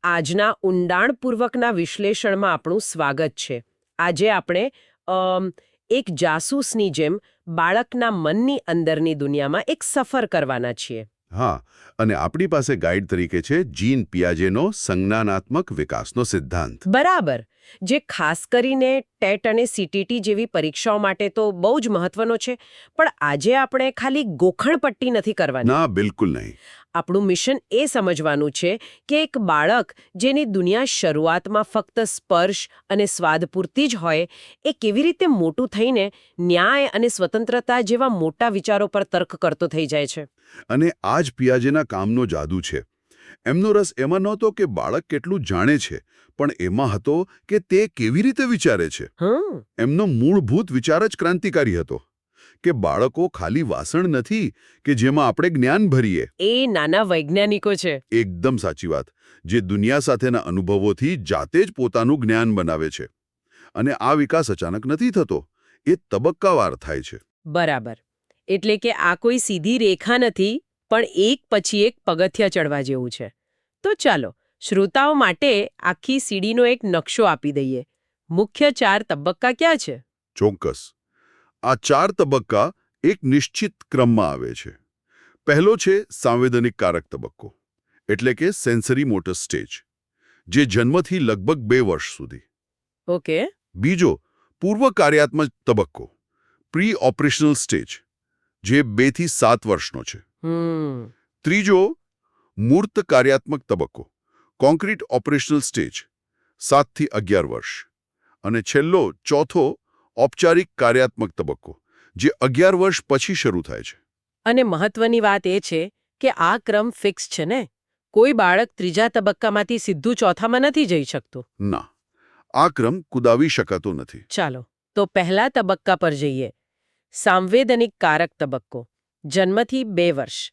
આજના ઊંડાણપૂર્વકના વિશ્લેષણમાં આપણું સ્વાગત છે. આજે આપણે એક જાસૂસની જેમ બાળકના મનની અંદરની દુનિયામાં એક સફર કરવાના છીએ. હા, અને આપણી પાસે ગાઈડ તરીકે છે જીન પિયાજેનો સંજ્ઞાનાત્મક વિકાસનો સિદ્ધાંત. બરાબર, જે ખાસ કરીને ટેટ અને સીટીટી જેવી પરીક્ષાઓ માટે તો બહુ જ મહત્વનો છે. પણ આજે આપણે ખાલી ગોખણપટ્ટી નથી કરવાની. ના, બિલકુલ નહીં. આપણું મિશન એ સમજવાનું છે કે એક બાળક જેની દુનિયા શરૂઆતમાં ફક્ત સ્પર્શ અને સ્વાદ પૂરતી જ હોય, એ કેવી રીતે મોટું થઈને ન્યાય અને સ્વતંત્રતા જેવા મોટા વિચારો પર તર્ક કરતો થઈ જાય છે. અને આ જ પિયાજેના કામનો જાદુ છે. એમનો રસ એમાં નહોતો કે બાળક કેટલું જાણે છે, પણ એમાં હતો કે તે કેવી રીતે વિચારે છે. એમનો મૂળભૂત વિચાર જ ક્રાંતિકારી હતો કે બાળકો ખાલી વાસણ નથી કે જેમાં આપણે જ્ઞાન ભરીએ. એ નાના વૈજ્ઞાનિકો છે. એકદમ સાચી વાત. જે દુનિયા સાથેના અનુભવોથી જાતે જ પોતાનું જ્ઞાન બનાવે છે. અને આ વિકાસ અચાનક નથી થતો, એ તબક્કાવાર થાય છે. બરાબર. એટલે કે આ કોઈ સીધી રેખા નથી, પણ એક પછી એક પગથિયાં ચડવા જેવું છે. તો ચાલો શ્રોતાઓ માટે આખી સીડીનો એક નકશો આપી દઈએ. મુખ્ય 4 તબક્કા ક્યાં છે? ચોક્કસ. આ 4 તબક્કા એક નિશ્ચિત ક્રમમાં આવે છે. પહેલો છે સાંવેદનિક કારક તબક્કો, એટલે કે સેન્સરી મોટર સ્ટેજ, જે જન્મથી લગભગ 2 વર્ષ સુધી. ઓકે. બીજો પૂર્વ કાર્યાત્મક તબક્કો, પ્રી ઓપરેશનલ સ્ટેજ, જે 2 થી 7 વર્ષનો છે. ત્રીજો મૂર્ત કાર્યાત્મક તબક્કો, કોન્ક્રીટ ઓપરેશનલ સ્ટેજ, 7 થી 11 વર્ષ. અને છેલ્લો ચોથો ઔપચારિક કાર્યાત્મક તબક્કો, જે 11 વર્ષ પછી શરૂ થાય છે. અને મહત્વની વાત એ છે કે આ ક્રમ ફિક્સ છે ને? કોઈ બાળક ત્રીજા તબક્કામાંથી સીધું ચોથામાં નથી જઈ શકતું. ના, આ ક્રમ કુદાવી શકાતો નથી. ચાલો તો પહેલા તબક્કા પર જઈએ. સાંવેદનિક કારક તબક્કો, જન્મથી 2 વર્ષ.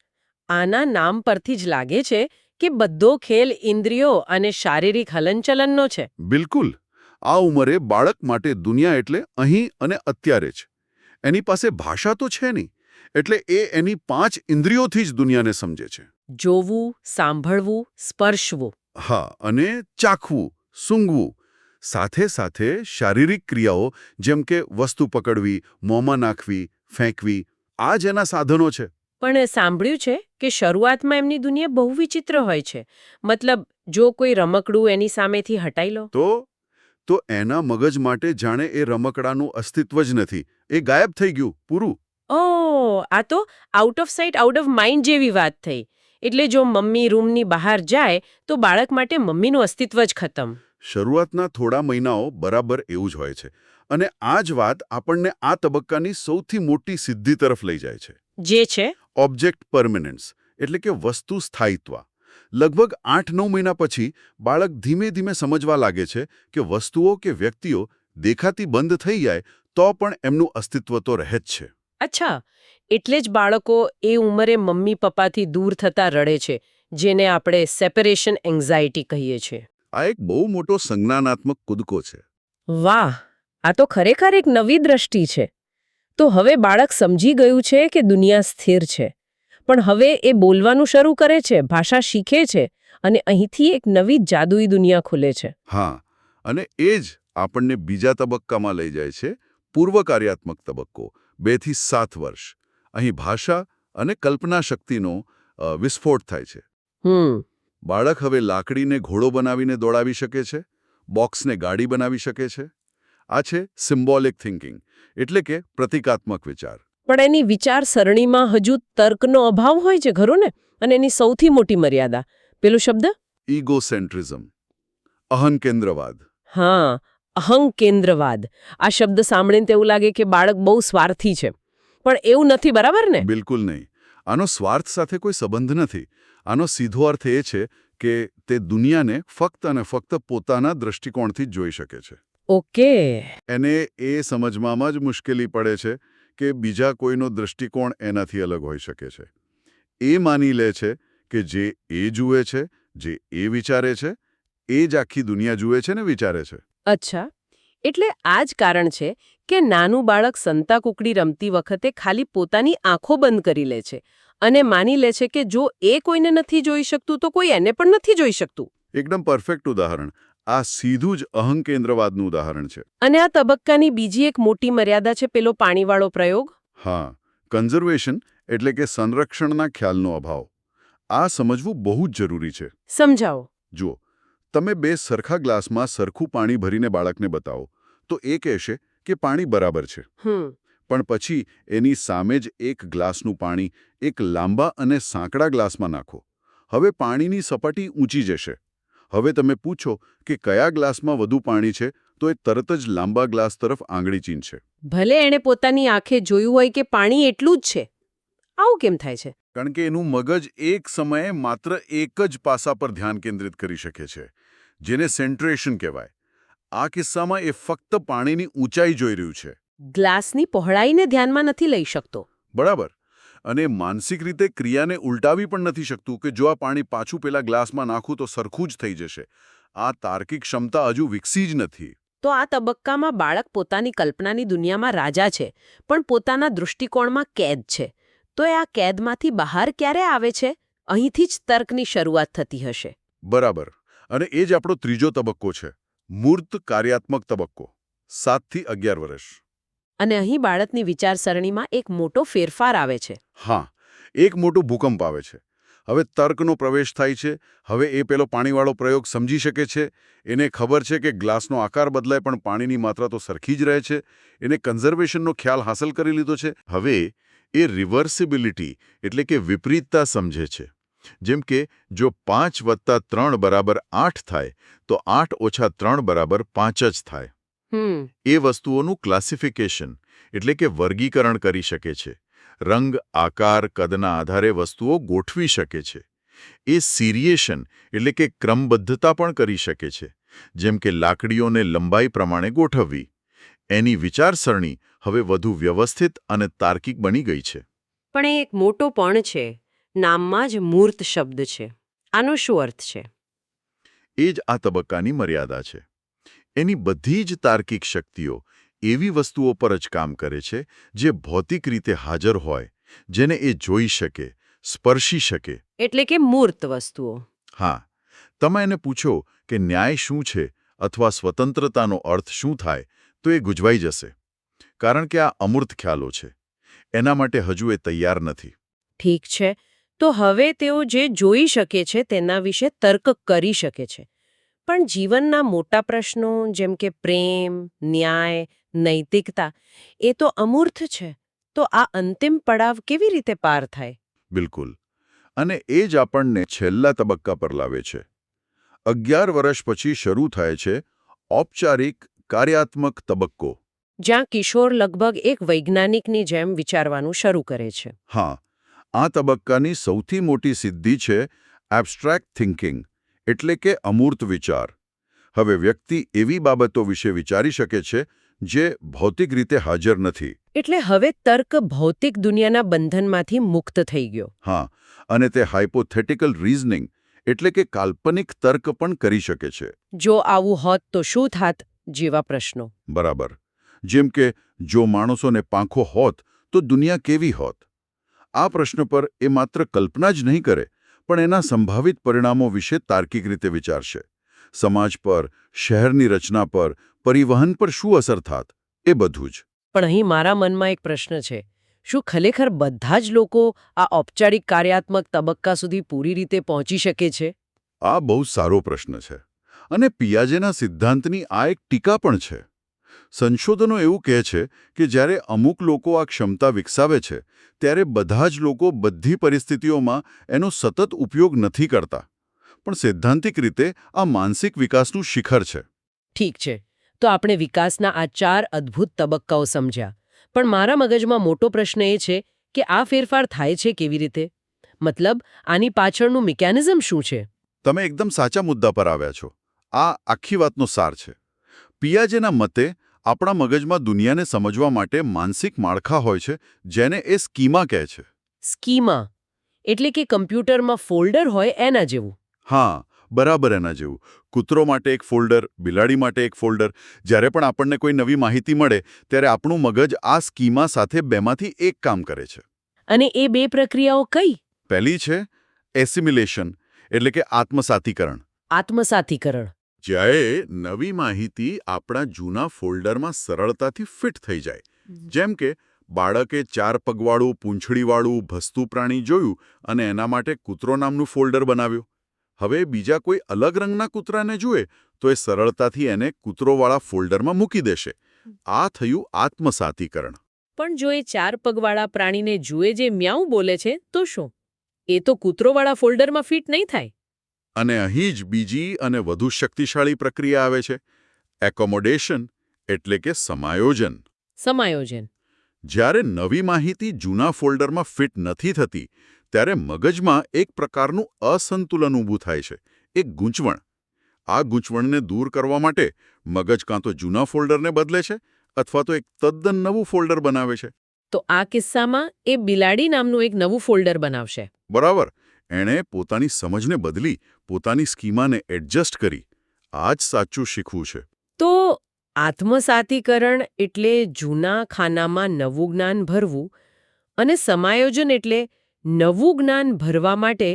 આના નામ પરથી જ લાગે છે કે બધો ખેલ ઇન્દ્રિયો અને શારીરિક હલનચલનનો છે. બિલકુલ. આ ઉંમરે બાળક માટે દુનિયા એટલે અહીં અને અત્યારે જ. એની પાસે ભાષા તો છે નહીં, એટલે એ એની 5 ઇન્દ્રિયોથી જ દુનિયાને સમજે છે. જોવું, સાંભળવું, સ્પર્શવું. હા, અને ચાખવું, સૂંઘવું. સાથે સાથે શારીરિક ક્રિયાઓ જેમ કે વસ્તુ પકડવી, મોંમાં નાખવી, ફેંકવી, આ જ એના સાધનો છે. પણ સાંભળ્યું છે કે શરૂઆતમાં એમની દુનિયા બહુ વિચિત્ર હોય છે. મતલબ, જો કોઈ રમકડું એની સામેથી હટાઈ લો તો એના મગજ માટે જાણે એ રમકડાનું અસ્તિત્વ જ નથી, એ ગાયબ થઈ ગયું, પૂરું. ઓહ, આ તો out of site out of mind જેવી વાત થઈ. એટલે જો મમ્મી રૂમની બહાર જાય તો બાળક માટે મમ્મીનું અસ્તિત્વ જ ખતમ. શરૂઆતના થોડા મહિનાઓ બરાબર એવું જ હોય છે. અને આ જ વાત આપણને આ તબક્કાની સૌથી મોટી સિદ્ધિ તરફ લઈ જાય છે. જે છે ઓબ્જેક્ટ પરમેનન્સ, એટલે કે વસ્તુ સ્થાયિત્વ. લગભગ 8-9 મહિના પછી બાળક ધીમે ધીમે સમજવા લાગે છે કે વસ્તુઓ કે વ્યક્તિઓ દેખાતી બંધ થઈ જાય તો પણ એમનું અસ્તિત્વ તો રહે જ છે. અચ્છા, એટલે જ બાળકો એ ઉંમરે મમ્મી પપ્પાથી દૂર થતા રડે છે, જેને આપણે સેપરેશન એન્ઝાયટી કહીએ છીએ. આ એક બહુ મોટો સંજ્ઞાનાત્મક કૂદકો છે. વાહ, આ તો ખરેખર એક નવી દ્રષ્ટિ છે. તો હવે બાળક સમજી ગયું છે કે દુનિયા સ્થિર છે, પણ હવે એ બોલવાનું શરૂ કરે છે, ભાષા શીખે છે, અને અહીંથી એક નવી જાદુઈ દુનિયા ખુલે છે. હા, અને એ જ આપણને બીજા તબક્કામાં લઈ જાય છે, પૂર્વ કાર્યાત્મક તબક્કો, 2 થી 7 વર્ષ. અહીં ભાષા અને કલ્પના શક્તિનો વિસ્ફોટ થાય છે. બાળક હવે લાકડીને ઘોડો બનાવીને દોડાવી શકે છે, બોક્સને ગાડી બનાવી શકે છે. આ છે સિમ્બોલિક થિંકિંગ, એટલે કે પ્રતિકાત્મક વિચાર. પણ એની વિચાર સરણીમાં હજુ તર્કનો અભાવ હોય છે, ખરું ને? અને એની સૌથી મોટી મર્યાદા, પેલું શબ્દ ઇગોસેન્ટ્રિઝમ, અહંકેન્દ્રવાદ. હા, અહંકેન્દ્રવાદ. આ શબ્દ સાંભળીને તેવું લાગે કે બાળક બહુ સ્વાર્થી છે, પણ એવું નથી, બરાબર ને? બિલકુલ નહીં. આનો સ્વાર્થ સાથે કોઈ સંબંધ નથી. આનો સીધો અર્થ એ છે કે તે દુનિયાને ફક્ત અને ફક્ત પોતાના દૃષ્ટિકોણથી જ જોઈ શકે છે. ઓકે. એને એ સમજવામાં જ મુશ્કેલી પડે છે કે બીજા કોઈનો દૃષ્ટિકોણ એનાથી અલગ હોઈ શકે છે. એ માની લે છે કે જે એ જુએ છે, જે એ વિચારે છે, એ જ આખી દુનિયા જુએ છે ને વિચારે છે. અચ્છા, એટલે આ જ કારણ છે કે નાનું બાળક સંતાકૂકડી રમતી વખતે ખાલી પોતાની આંખો બંધ કરી લે છે અને માની લે છે કે જો એ કોઈને નથી જોઈ શકતું તો કોઈ એને પણ નથી જોઈ શકતું. એકદમ પરફેક્ટ ઉદાહરણ. આ સીધું જ અહંકેન્દ્રવાદનું ઉદાહરણ છે. અને આ તબક્કાની બીજી એક મોટી મર્યાદા છે પેલો પાણીવાળો પ્રયોગ. હા, કન્ઝર્વેશન એટલે કે સંરક્ષણના ખ્યાલનો અભાવ. આ સમજવું બહુ જ જરૂરી છે. સમજાવો. જુઓ, તમે 2 સરખા ગ્લાસમાં સરખું પાણી ભરીને બાળકને બતાવો તો એ કહેશે કે પાણી બરાબર છે. પણ પછી એની સામે જ એક ગ્લાસનું પાણી એક લાંબા અને સાંકડા ગ્લાસમાં નાખો. હવે પાણીની સપાટી ઊંચી જશે. હવે તમે પૂછો કે કયા ગ્લાસમાં વધુ પાણી છે તો એ તરત જ લાંબા ગ્લાસ તરફ આંગળી ચીંધશે. ભલે એણે પોતાની આંખે જોયું હોય કે પાણી એટલું જ છે. આવું કેમ થાય છે? કારણ કે એનું મગજ એક સમયે માત્ર એક જ પાસા પર ધ્યાન કેન્દ્રિત કરી શકે છે, જેને સેન્ટ્રેશન કહેવાય. આ કિસ્સામાં એ ફક્ત પાણીની ઊંચાઈ જોઈ રહ્યું છે. ગ્લાસની પહોળાઈને ધ્યાનમાં નથી લઈ શકતો. બરાબર. અને માનસિક રીતે ક્રિયાને ઉલટાવી પણ નથી શકતું કે જો આ પાણી પાછું પેલા ગ્લાસમાં નાખું તો સરખું જ થઈ જશે. આ તાર્કિક ક્ષમતા હજુ વિકસી જ નથી. તો આ તબક્કામાં બાળક પોતાની કલ્પનાની દુનિયામાં રાજા છે, પણ પોતાના દૃષ્ટિકોણમાં કેદ છે. તો એ આ કેદમાંથી બહાર ક્યારે આવે છે? અહીંથી જ તર્કની શરૂઆત થતી હશે. બરાબર. અને એ જ આપણો ત્રીજો તબક્કો છે, મૂર્ત કાર્યાત્મક તબક્કો, 7 થી 11 વર્ષ. અને અહીં બાળકની વિચારસરણીમાં એક મોટો ફેરફાર આવે છે. હા, એક મોટો ભૂકંપ આવે છે. હવે તર્કનો પ્રવેશ થાય છે. હવે એ પેલો પાણીવાળો પ્રયોગ સમજી શકે છે. એને ખબર છે કે ગ્લાસનો આકાર બદલાય પણ પાણીની માત્રા તો સરખી જ રહે છે. એને કન્ઝર્વેશનનો ખ્યાલ હાંસલ કરી લીધો છે. હવે એ રિવર્સિબિલિટી એટલે કે વિપરીતતા સમજે છે. જેમ કે જો 5 + 3 = 8 થાય તો 8 - 3 = 5 જ થાય. એ વસ્તુઓનું ક્લાસિફિકેશન એટલે કે વર્ગીકરણ કરી શકે છે. રંગ, આકાર, કદના આધારે વસ્તુઓ ગોઠવી શકે છે. એ સિરિએશન એટલે કે ક્રમબદ્ધતા પણ કરી શકે છે, જેમ કે લાકડીઓને લંબાઈ પ્રમાણે ગોઠવવી. એની વિચારસરણી હવે વધુ વ્યવસ્થિત અને તાર્કિક બની ગઈ છે. પણ એ એક મોટો પણ છે. નામમાં જ મૂર્ત શબ્દ છે. આનો શું અર્થ છે? એ જ આ તબક્કાની મર્યાદા છે. એની બધી જ તાર્કિક શક્તિઓ એવી વસ્તુઓ પર જ કામ કરે છે જે ભૌતિક રીતે હાજર હોય, જેને એ જોઈ શકે, સ્પર્શી શકે. એટલે કે મૂર્ત વસ્તુઓ. હા, તમે એને પૂછો કે ન્યાય શું છે અથવા સ્વતંત્રતાનો અર્થ શું થાય તો એ ગુંજવાઈ જશે. કારણ કે આ અમૂર્ત ખ્યાલો છે. એના માટે હજુ એ તૈયાર નથી. ઠીક છે. તો હવે તેઓ જે જોઈ શકે છે તેના વિશે તર્ક કરી શકે છે. પણ જીવનના મોટા પ્રશ્નો જેમ કે પ્રેમ, ન્યાય, નૈતિકતા એ તો અમૂર્ત છે. તો આ અંતિમ પડાવ કેવી રીતે પાર થાય? બિલકુલ. અને એ જ આપણને છેલ્લા તબક્કા પર લાવે છે. 11 વર્ષ પછી શરૂ થાય છે ઔપચારિક કાર્યાત્મક તબક્કો. જ્યાં કિશોર લગભગ એક વૈજ્ઞાનિકની જેમ વિચારવાનું શરૂ કરે છે. હા, આ તબક્કાની સૌથી મોટી સિદ્ધિ છે એબ્સ્ટ્રેક્ટ થિંકિંગ એટલે કે અમૂર્ત વિચાર. હવે વ્યક્તિ એવી બાબતો વિશે વિચારી શકે છે જે ભૌતિક રીતે હાજર નથી. એટલે હવે તર્ક ભૌતિક દુનિયાના બંધનમાંથી મુક્ત થઈ ગયો. હા, અને તે હાઇપોથેટિકલ રીઝનિંગ એટલે કે કાલ્પનિક તર્ક પણ કરી શકે છે. જો આવું હોત તો શું થાત જેવા પ્રશ્નો. બરાબર. જેમ કે જો માણસોને પાંખો હોત તો દુનિયા કેવી હોત? આ પ્રશ્ન પર એ માત્ર કલ્પના જ નહીં કરે, પણ એના સંભવિત પરિણામો વિશે તાર્કિક રીતે વિચારશે. સમાજ પર, શહેરની રચના પર, પરિવહન પર શું અસર થાત? એ બધું જ. પણ અહીં મારા મનમાં એક પ્રશ્ન છે. શું ખરેખર બધા જ લોકો આ ઔપચારિક કાર્યાત્મક તબક્કા સુધી પૂરી રીતે પહોંચી શકે છે? આ બહુ સારો પ્રશ્ન છે. અને પિયાજેના સિદ્ધાંતની આ એક ટીકા પણ છે. સંશોધનો એવું કહે છે કે જ્યારે અમુક લોકો આ ક્ષમતા વિકસાવે છે, ત્યારે બધા જ લોકો બધી પરિસ્થિતિઓમાં એનો સતત ઉપયોગ નથી કરતા. પણ સૈદ્ધાંતિક રીતે આ માનસિક વિકાસનું શિખર છે. ઠીક છે. તો આપણે વિકાસના આ 4 અદ્ભુત તબક્કાઓ સમજ્યા. પણ મારા મગજમાં મોટો પ્રશ્ન એ છે કે આ ફેરફાર થાય છે કેવી રીતે? મતલબ, આની પાછળનું મિકેનિઝમ શું છે? તમે એકદમ સાચા મુદ્દા પર આવ્યા છો. આ આખી વાતનો સાર છે. પિયાજેના મતે આપણા મગજમાં દુનિયાને સમજવા માટે માનસિક માળખા હોય છે, જેને એ સ્કીમા કહે છે. સ્કીમા એટલે કે કમ્પ્યુટરમાં ફોલ્ડર હોય એના જેવું. હા, બરાબર એના જેવું. કૂતરો માટે એક ફોલ્ડર, બિલાડી માટે એક ફોલ્ડર. જ્યારે પણ આપણને કોઈ નવી માહિતી મળે ત્યારે આપણું મગજ આ સ્કીમા સાથે બેમાંથી એક કામ કરે છે. અને એ 2 પ્રક્રિયાઓ કઈ? પહેલી છે એસિમિલેશન એટલે કે આત્મસાતીકરણ. આત્મસાતીકરણ. જ્યારે નવી માહિતી આપણા જૂના ફોલ્ડરમાં સરળતાથી ફિટ થઈ જાય. જેમ કે બાળકે 4 પગવાળું પૂંછડીવાળું ભસતું પ્રાણી જોયું અને એના માટે કૂતરો નામનું ફોલ્ડર બનાવ્યું. હવે બીજા કોઈ અલગ રંગના કૂતરાને જુએ તો એ સરળતાથી એને કૂતરોવાળા ફોલ્ડરમાં મૂકી દેશે. આ થયું આત્મસાતીકરણ. પણ જો એ 4 પગવાળા પ્રાણીને જુએ જે મ્યાઉ બોલે છે તો શું? એ તો કૂતરોવાળા ફોલ્ડરમાં ફિટ નહીં થાય. અને અહીં જ બીજી અને વધુ શક્તિશાળી પ્રક્રિયા આવે છે, એકોમોડેશન એટલે કે સમાયોજન. સમાયોજન. જ્યારે નવી માહિતી જૂના ફોલ્ડરમાં ફિટ નથી થતી ત્યારે મગજમાં એક પ્રકારનું અસંતુલન ઊભું થાય છે, એક ગૂંચવણ. આ ગૂંચવણને દૂર કરવા માટે મગજ કાં તો જૂના ફોલ્ડરને બદલે છે અથવા તો એક તદ્દન નવું ફોલ્ડર બનાવે છે. તો આ કિસ્સામાં એ બિલાડી નામનું એક નવું ફોલ્ડર બનાવશે. બરાબર. એણે પોતાની સમજને બદલી, પોતાની સ્કીમાને એડજસ્ટ કરી. આ જ સાચું શીખવું છે. તો આત્મસાતીકરણ એટલે જૂના ખાનામાં નવું જ્ઞાન ભરવું અને સમાયોજન એટલે નવું જ્ઞાન ભરવા માટે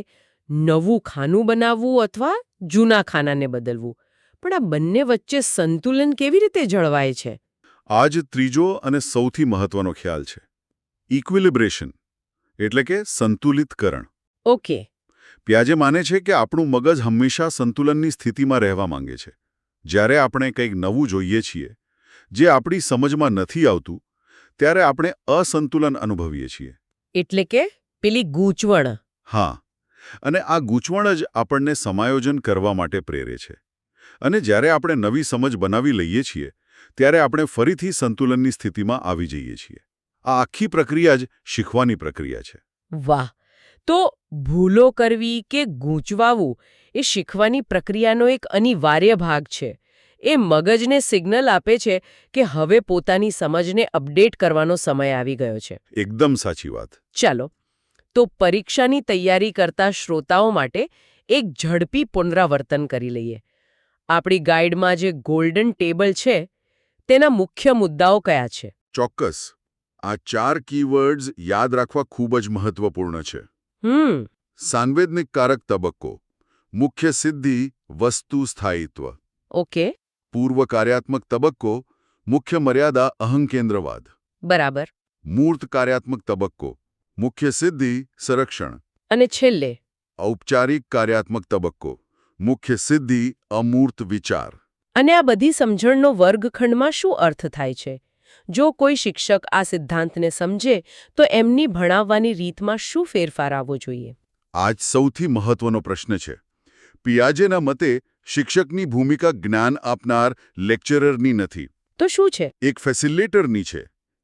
નવું ખાનું બનાવવું અથવા જૂના ખાનાને બદલવું. પણ આ બંને વચ્ચે સંતુલન કેવી રીતે જળવાય છે? આ જ ત્રીજો અને સૌથી મહત્વનો ખ્યાલ છે, ઇક્વિલિબ્રેશન એટલે કે સંતુલિતકરણ. ઓકે. પિયાજે માને છે કે આપણું મગજ હંમેશા સંતુલનની સ્થિતિમાં રહેવા માંગે છે. જ્યારે આપણે કંઈક નવું જોઈએ છીએ, જે આપણી સમજમાં નથી આવતું, ત્યારે આપણે અસંતુલન અનુભવીએ છીએ. એટલે કે પેલી ગૂંચવણ. હા, અને આ ગૂંચવણ જ આપણને સમાયોજન કરવા માટે પ્રેરે છે. અને જ્યારે આપણે નવી સમજ બનાવી લઈએ છીએ, ત્યારે આપણે ફરીથી સંતુલનની સ્થિતિમાં આવી જઈએ છીએ. આ આખી પ્રક્રિયા જ શીખવાની પ્રક્રિયા છે. વાહ! તો ભૂલો કરવી કે ગૂંચવાવું એ શીખવાની પ્રક્રિયાનો એક અનિવાર્ય ભાગ છે. એ મગજને સિગ્નલ આપે છે કે હવે પોતાની સમજને અપડેટ કરવાનો સમય આવી ગયો છે. એકદમ સાચી વાત. ચાલો, તો પરીક્ષાની તૈયારી કરતા શ્રોતાઓ માટે એક ઝડપી પુનરાવર્તન કરી લઈએ. આપણી ગાઈડમાં જે ગોલ્ડન ટેબલ છે તેના મુખ્ય મુદ્દાઓ કયા છે? ચોક્કસ. આ 4 કીવર્ડ્સ યાદ રાખવા ખૂબ જ મહત્વપૂર્ણ છે. સાંવેદનિક કારક તબક્કો, મુખ્ય સિદ્ધિ, વસ્તુ સ્થાયિત્વ. ઓકે. પૂર્વ કાર્યાત્મક તબક્કો, મુખ્ય મર્યાદા, અહંકેન્દ્રવાદ. બરાબર. મૂર્ત કાર્યાત્મક તબક્કો, મુખ્ય સિદ્ધિ, સંરક્ષણ. અને છેલ્લે ઔપચારિક કાર્યાત્મક તબક્કો, મુખ્ય સિદ્ધિ, અમૂર્ત વિચાર. અને આ બધી સમજણનો વર્ગખંડમાં શું અર્થ થાય છે? જો કોઈ શિક્ષક આ સિદ્ધાંતને સમજે તો એમની ભણાવવાની રીતમાં શું ફેરફાર આવવો જોઈએ? આ જ સૌથી મહત્વનો પ્રશ્ન છે. પિયાજેના મતે શિક્ષકની ભૂમિકા જ્ઞાન આપનાર લેક્ચરરની નથી. તો શું છે? એક ફેસિલિટેટરની છે,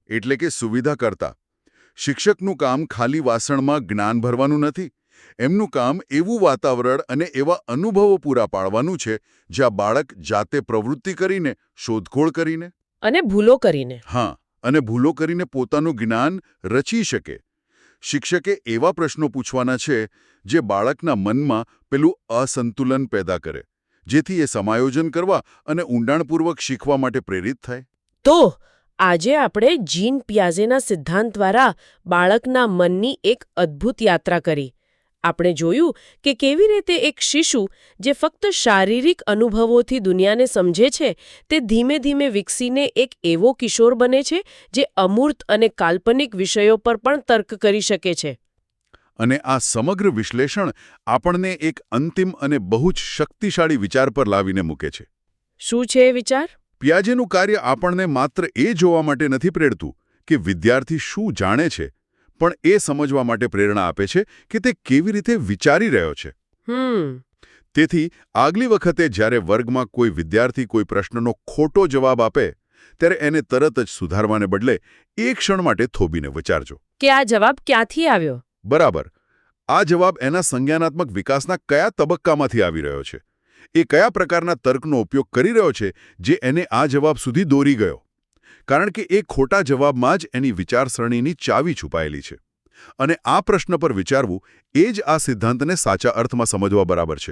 એટલે કે સુવિધાકર્તા. શિક્ષકનું કામ ખાલી વાસણમાં જ્ઞાન ભરવાનું નથી. એમનું કામ એવું વાતાવરણ અને એવા અનુભવો પૂરા પાડવાનું છે જ્યાં બાળક જાતે પ્રવૃત્તિ કરીને, શોધખોળ કરીને અને ભૂલો કરીને. હા, અને ભૂલો કરીને પોતાનું જ્ઞાન રચી શકે. શિક્ષકે એવા પ્રશ્નો પૂછવાના છે જે બાળકના મનમાં પેલું અસંતુલન પેદા કરે, જેથી એ સમાયોજન કરવા અને ઊંડાણપૂર્વક શીખવા માટે પ્રેરિત થાય. તો આજે આપણે જીન પિયાઝેના સિદ્ધાંત દ્વારા બાળકના મનની એક અદ્ભુત યાત્રા કરી. આપણે જોયું કે કેવી રીતે એક શિશુ જે ફક્ત શારીરિક અનુભવોથી દુનિયાને સમજે છે તે ધીમે ધીમે વિકસીને એક એવો કિશોર બને છે જે અમૂર્ત અને કાલ્પનિક વિષયો પર પણ તર્ક કરી શકે છે. અને આ સમગ્ર વિશ્લેષણ આપણને એક અંતિમ અને બહુ જ શક્તિશાળી વિચાર પર લાવીને મૂકે છે. શું છે એ વિચાર? પિયાજેનું કાર્ય આપણને માત્ર એ જોવા માટે નથી પ્રેરતું કે વિદ્યાર્થી શું જાણે છે, પણ એ સમજવા માટે પ્રેરણા આપે છે કે તે કેવી રીતે વિચારી રહ્યો છે. તેથી આગલી વખતે જ્યારે વર્ગમાં કોઈ વિદ્યાર્થી કોઈ પ્રશ્નનો ખોટો જવાબ આપે ત્યારે એને તરત જ સુધારવાને બદલે એક ક્ષણ માટે થોભીને વિચારજો કે આ જવાબ ક્યાંથી આવ્યો. બરાબર. આ જવાબ એના સંજ્ઞાનાત્મક વિકાસના કયા તબક્કામાંથી આવી રહ્યો છે? એ કયા પ્રકારના તર્કનો ઉપયોગ કરી રહ્યો છે જે એને આ જવાબ સુધી દોરી ગયો? કારણ કે એ ખોટા જવાબમાં જ એની વિચારસરણીની ચાવી છુપાયેલી છે. અને આ પ્રશ્ન પર વિચારવું એ જ આ સિદ્ધાંતને સાચા અર્થમાં સમજવા બરાબર છે.